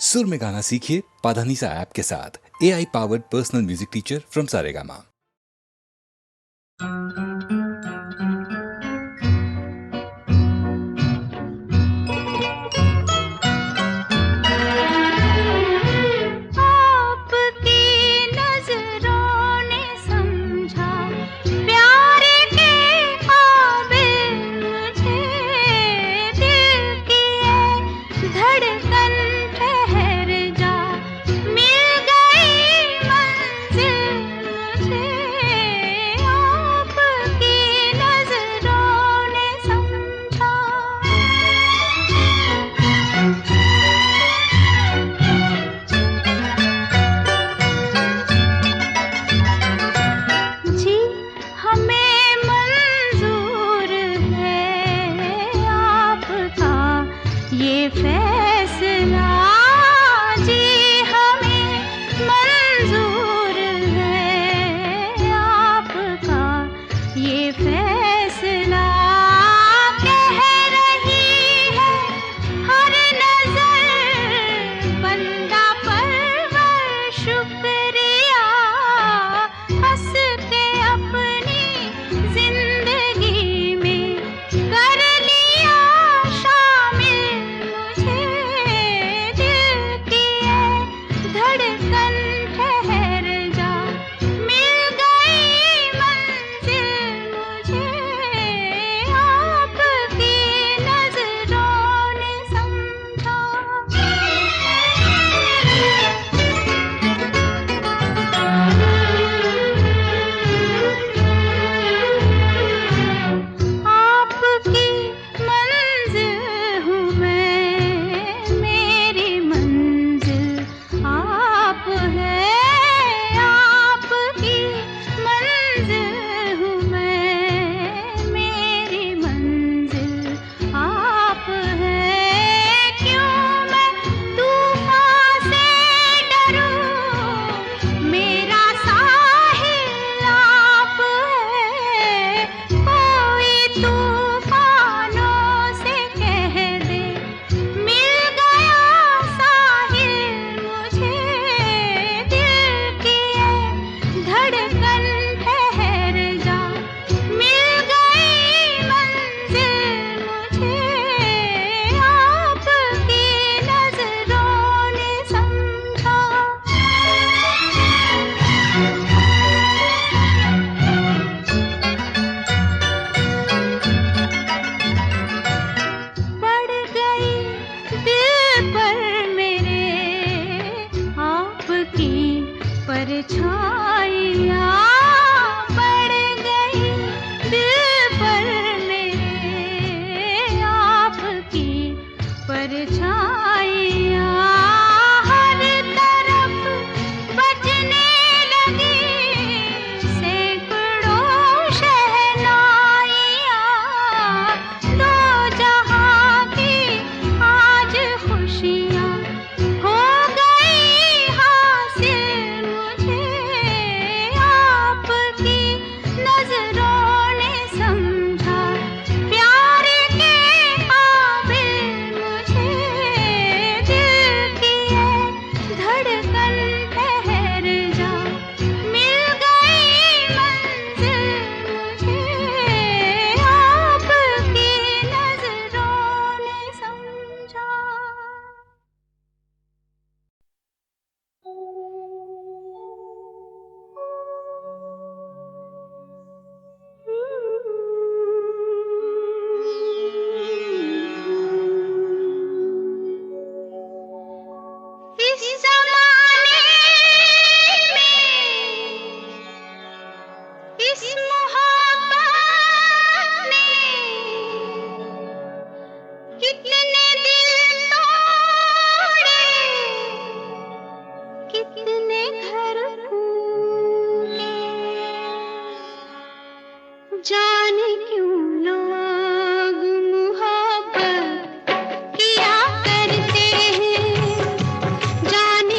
सुर में गाना सीखिए पाधानीसा ऐप के साथ। AI powered personal music teacher from Saregama. जाने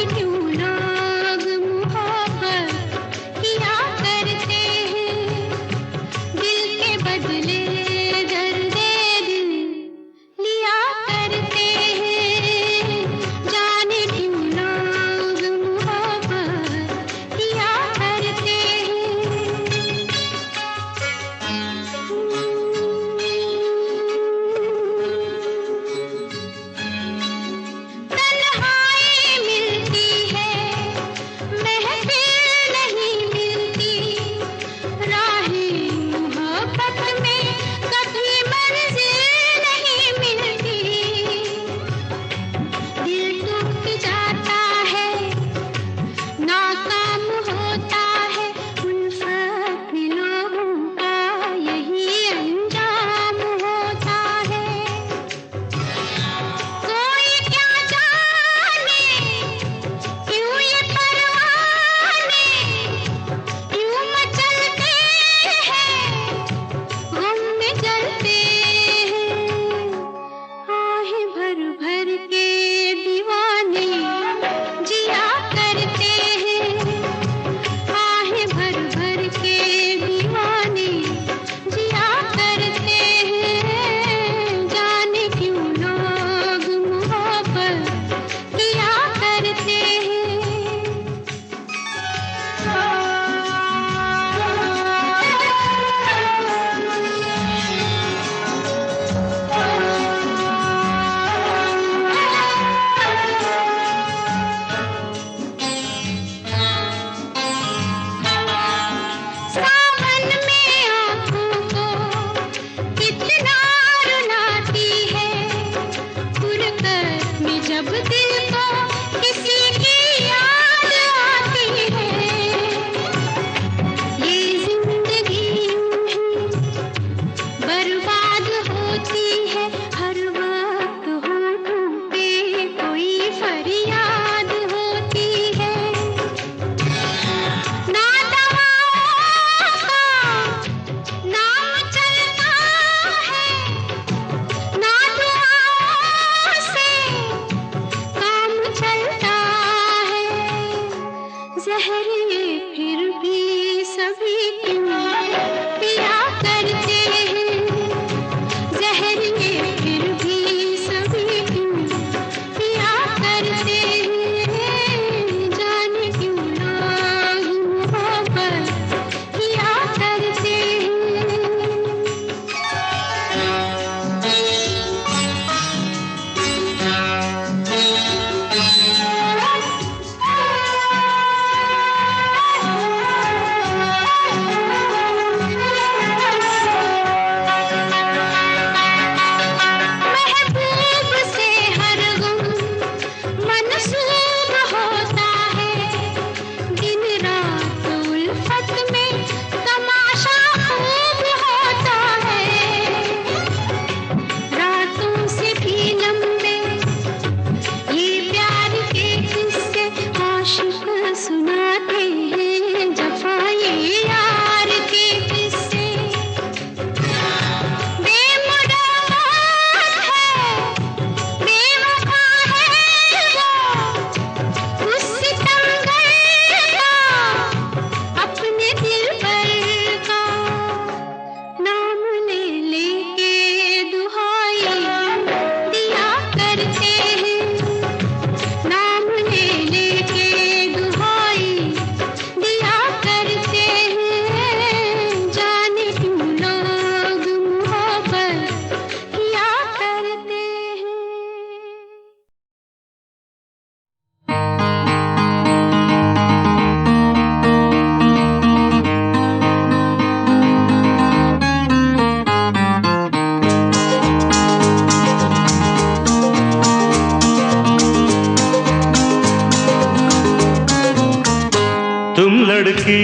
तुम लड़की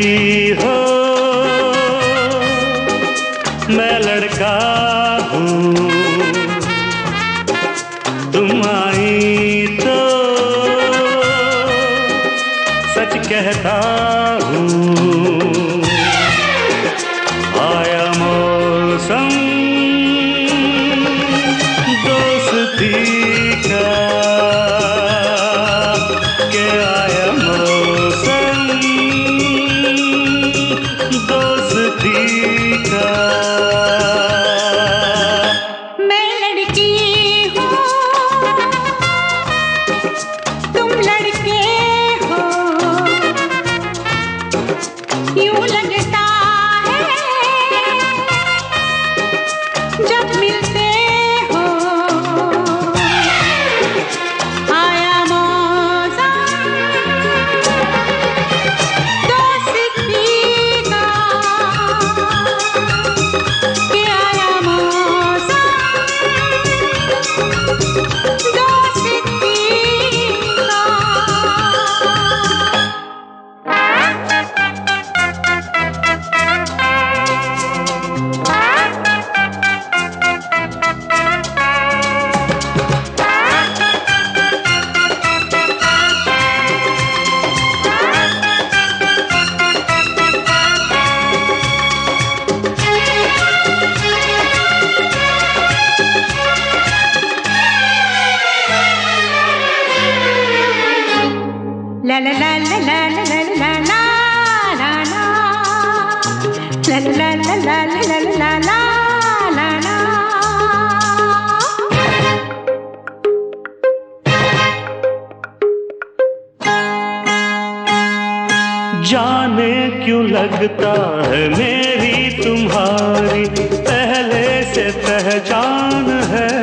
हो मैं लड़का हूँ, तुम आई तो सच कहता हूँ। आया मौसम दोस्ती का, के आया मौसम दोस्ती का। मैं लड़की हूँ तुम लड़के हो, यूं लगता है जब मिलते हो। आया मौसम दोस्ती का, के आया मौसम दोस्ती का। La la la la la la la la la la la la la la la la la la la। जाने क्यों लगता है मेरी तुम्हारी पहले से पहचान है।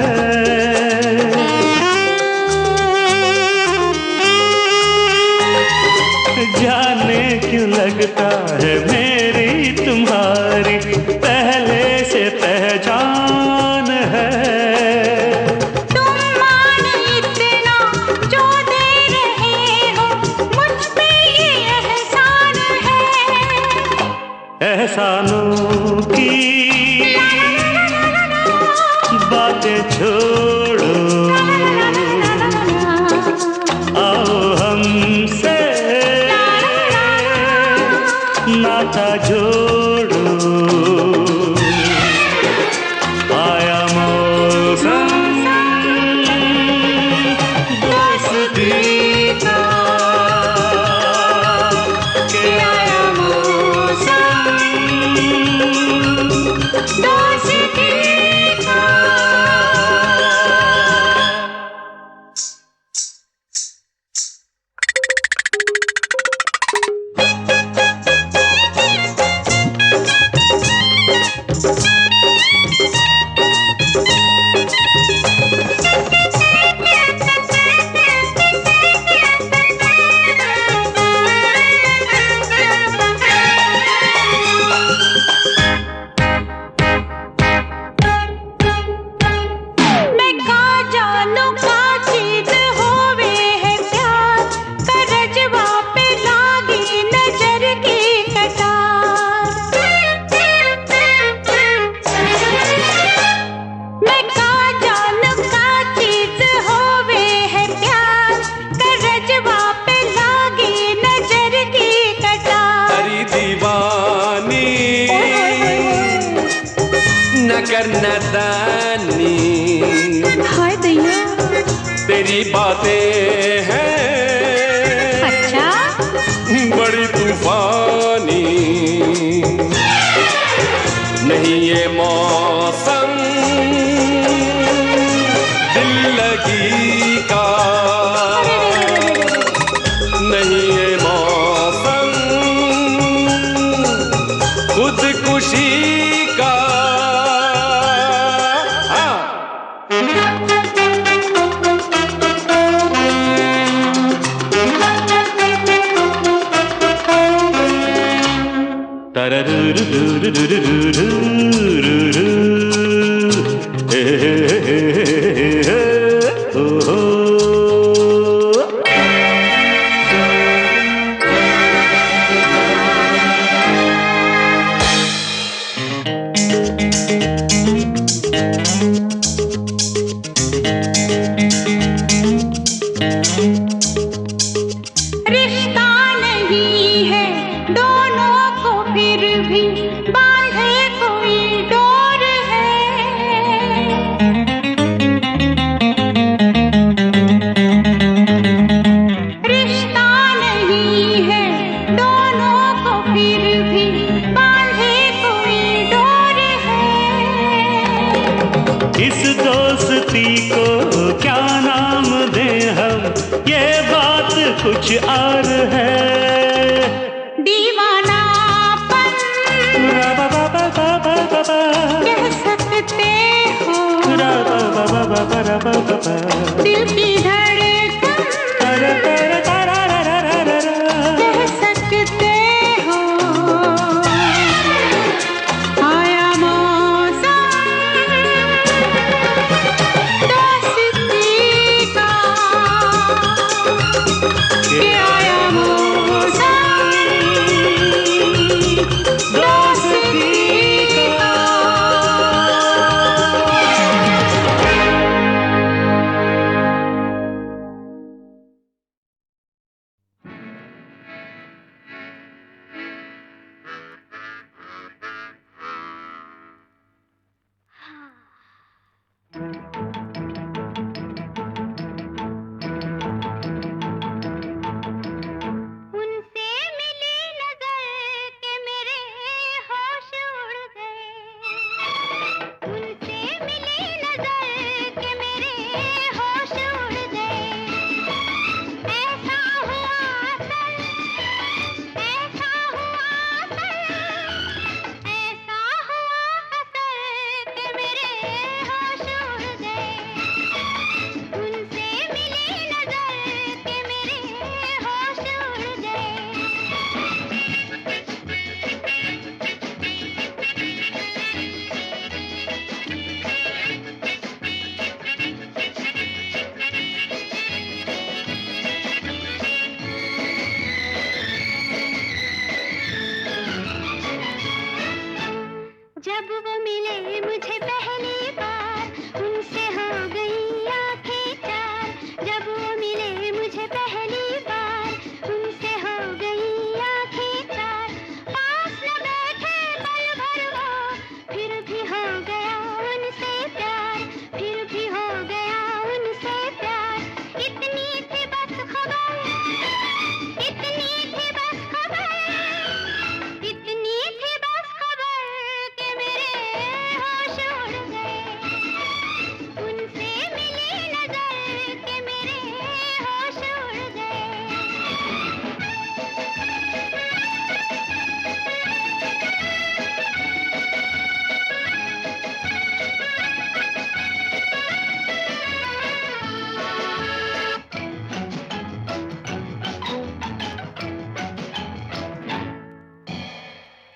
जाने क्यों लगता है मेरी तुम्हारी पहले से पहचान है। तुम मान इतना जो दे रहे हो, मुझ पे ये एहसान है। एहसानों की बातें छोड़ो, आओ हमसे नाता जोड़ो। आया मौसम दोस्ती का, के आया मौसम दोस्ती का। मैं का जानू का चीज होवे है प्यार, करजवा पे लागी नजर की कटार। मैं का जानू का चीज होवे है प्यार, करजवा पे लागी नजर की कटार। हरी दीवानी न कर नादानी, हाय दैया। तेरी बातें हैं अच्छा बड़ी तूफानी। नहीं ये मौसम दिल लगी का, नहीं ये मौसम खुदकुशी का। कुछ और है। दीवानापन कह सकते हो, दिल की धड़कन कह सकते हो। आया मौसम दोस्ती का, कि आया मौसम दोस्ती का। उनसे मिली नजर के मेरे होश उड़ गए। उनसे मिली नजर के मेरे होश उड़ गए। ऐसा हुआ कल, ऐसा हुआ कल, ऐसा हुआ कल के मेरे होश उड़ गए। उनसे मिली नजर के मेरे होश उड़ गए। जब वो मिले मुझे पहली बार, उनसे हो गई आंखें चार। जब वो मिले मुझे पहली बार, उनसे हो गई आंखें चार। पास न बैठे पल भर वो, फिर भी हो गया उनसे प्यार, फिर भी हो गया उनसे प्यार। इतनी थी बस खबर, इतनी थी बस खबर, इतनी थी बस खबर के मेरे होश उड़ गए। उनसे मिली नजर के मेरे होश उड़ गए।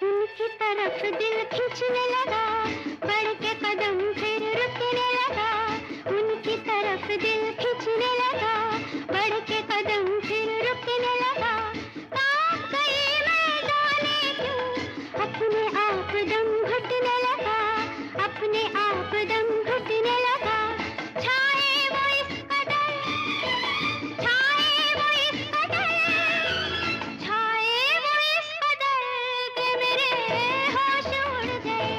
उनकी तरफ दिल खींचने लगा, बढ़ के कदम फिर रुकने लगा। उनकी तरफ दिल खींचने लगा, बढ़ के कदम फिर रुकने लगा। कांप गई मैं जाने क्यों, अपने आप दम घुटने लगा, अपने आप दम घुटने लगा। छाए वो इस कदर, छाए वो इस कदर, छाए वो इस कदर के मेरे होश उड़ गए।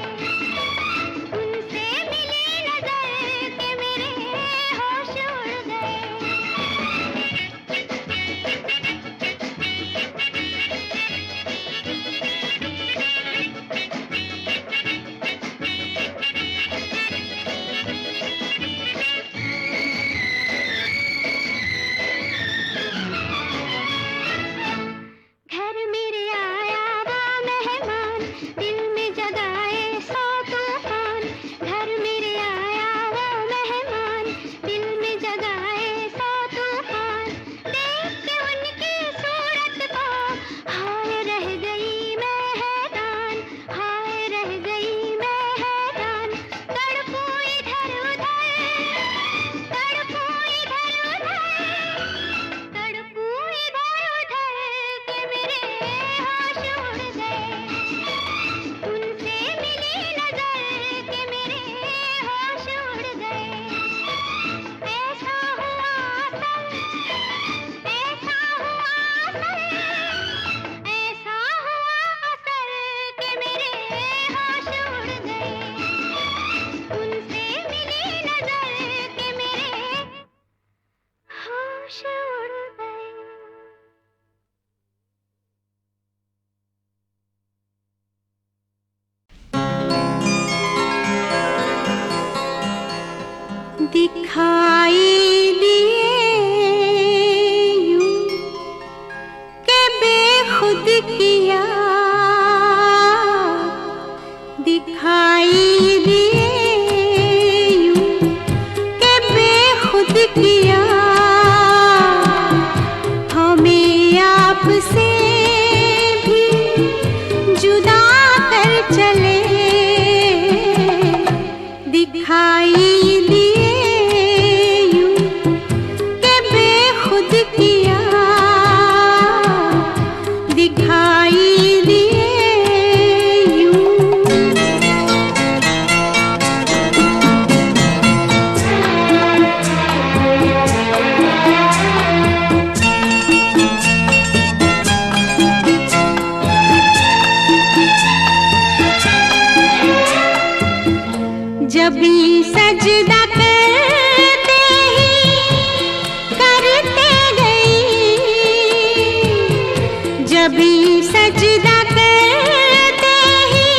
जब भी सजदा करते ही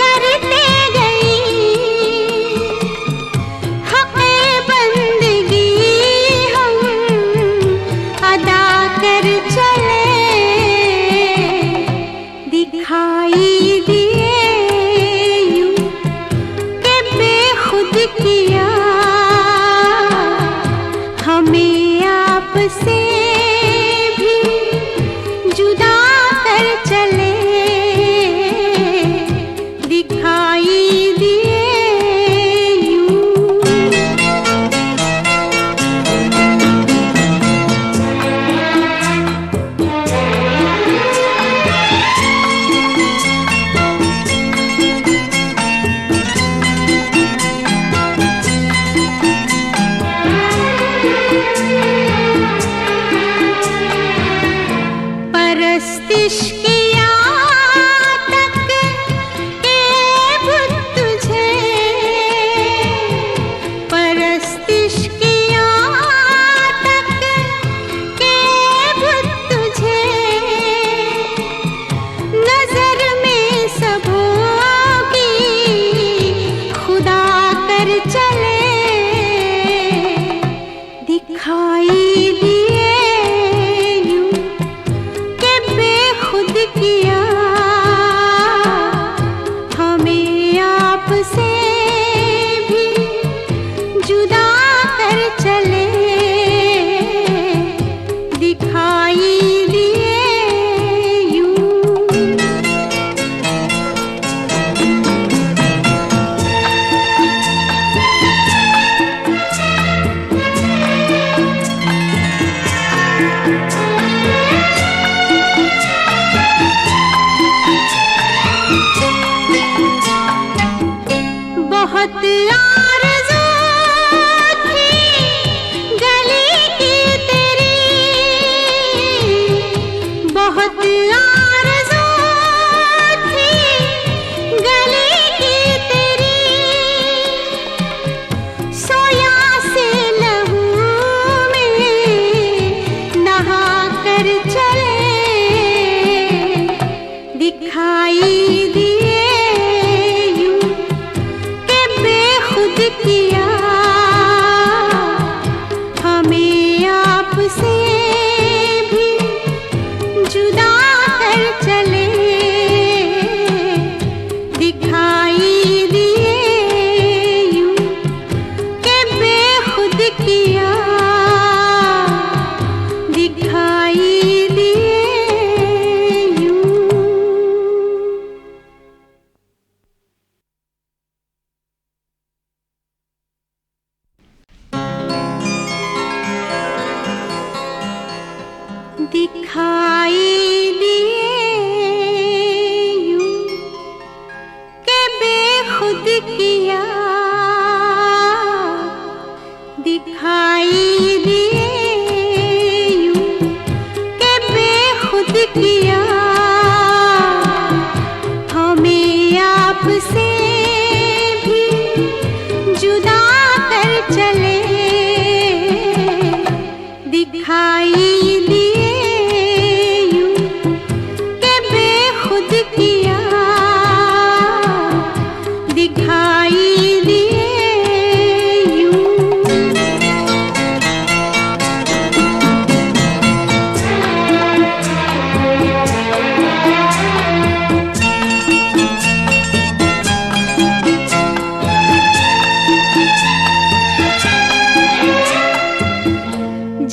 करते गई हक़े बंदगी हम अदा कर चले दिखाई दिए यूं कि बेखुद किया हमें आपसे भी जुदा कर चले दिखाई दिए यूं। परस्तिश किया तक के बुत तुझे परस्तिश किया तक के बुत तुझे नजर में सबों की खुदा कर चले दिखाई दिए यूं के बेखुद किया हमें आपसे भी जुदा कर चले दिखाई दिए यूं। बहुत आरज़ू थी गली की तेरी बहुत आरज़ू थी गली की तेरी सोया से लहू में नहा कर चले दिखाई दिए यूं के बेखुद किया हमें आपसे भी जुदा कर चले दिखाई दिए यूं के बेखुद किया दिखाई दिए यूं। दिखाई दिए यूं के बेखुद किया दिखाई दिए यूं के बेखुद किया हमें आपसे भी जुदा कर चले दिखाई दिए यूं के बेखुद किया दिखाई दिए यूं।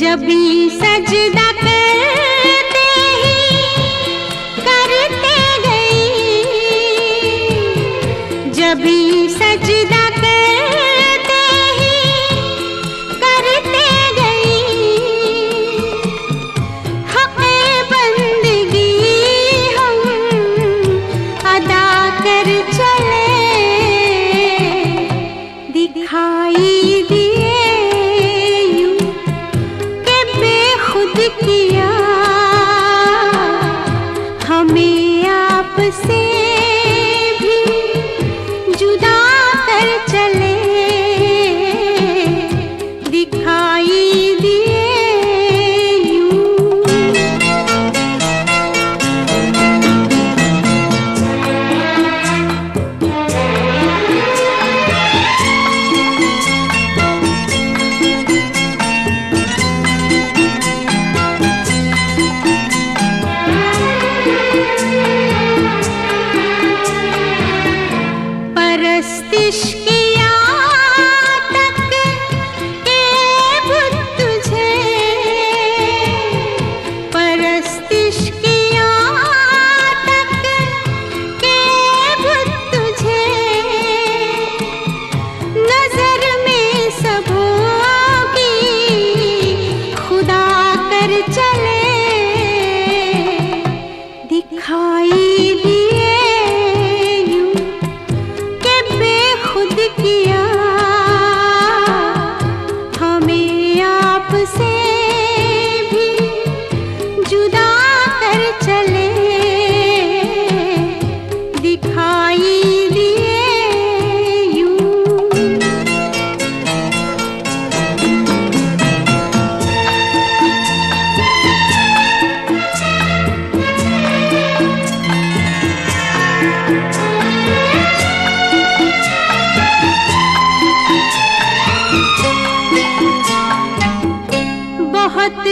जब भी सजदा करते ही करते गई जब भी सजदा करते ही करते गई हक़े बंदगी हम अदा कर चले दिखाई दिए यूं के बेखुद किया हमें आपसे भी जुदा कर चले, दिखाई दिए यूं के बेखुद किया हमें आपसे भी जुदा कर चले, दिखाई दिए यूं। बहुत